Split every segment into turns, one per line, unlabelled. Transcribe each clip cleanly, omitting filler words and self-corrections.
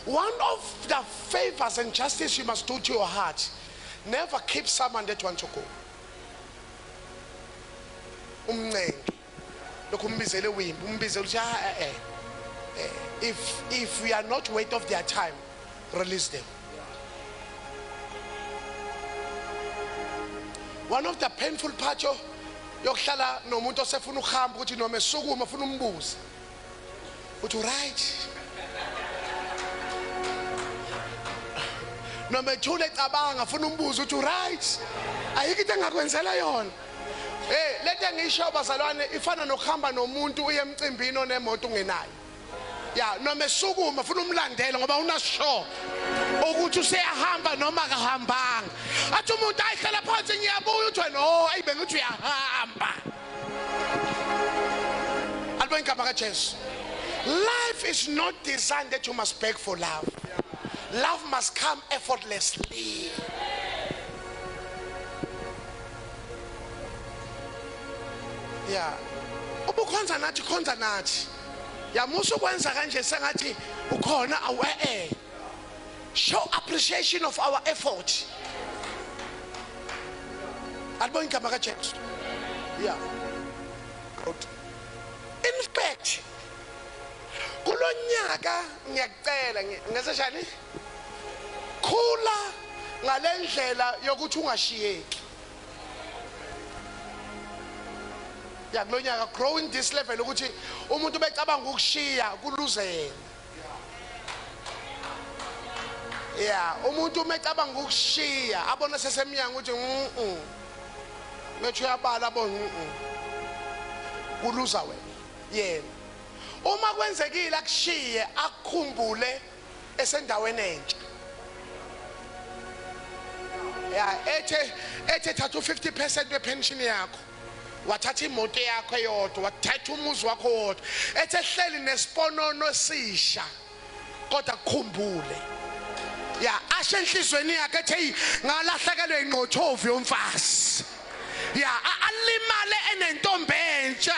One of the favors and justice you must do to your heart, never keep someone that wants to go. If we are not worth of their time, release them. One of the painful parts yokuhlala nomuntu osefuna ukuhamba ukuthi noma esukuma ufuna umbuze uthi right noma ethule ecabanga ufuna umbuze uthi right ayikho into engakwenzela yona. Lethe ngisho bazalwane ifana nokuhamba nomuntu uye emcimbini onemoto ungenayo. Noma esukuma ufuna umlandela ngoba unasho ukuthi useyahamba noma akahambanga. Athi umuntu ayihlala phansi ngiyabuya uthi no ayibengithi uyahamba. Alibona igama kaJesu. Life is not designed that you must beg for love. Love must come effortlessly. Ubukhonza nathi khonza nathi. Musu kwenza kanje sengathi ukhona awe show appreciation of our effort. Alibona igama kaJesu. In fact, kulonyaka ngiyacela ngeseshani khula ngalendlela yokuthi ungashiyeki. Kulonyaka growing this level ukuthi umuntu becabanga ukushiya kuluzela. Umuntu umecabanga ukushiya abona sesemnyango uthi methu yabala abona kuluza wena yena. Uma kwenzekile akushiye akukhumbule esendaweni entsha. Ethe thatha 50% wepension yakho. Wathatha imoto yakho eyodwa, wathatha umuzi wakho wodwa. Ethe hleli nesiponono sisha kodwa kukhumbule. Ashe enhlizweni yakhe ethi ngalahlekelwe ingqothovu yomfazi. Alimale enentombi entsha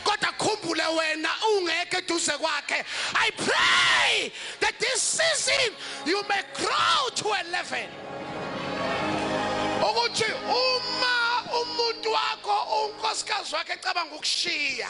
kodwa kukhumbule wena ungeke eduze kwakhe. I pray that this season you may grow to a level ukuthi umuntu wakho unkosikazi wakhe ecabanga ukushiya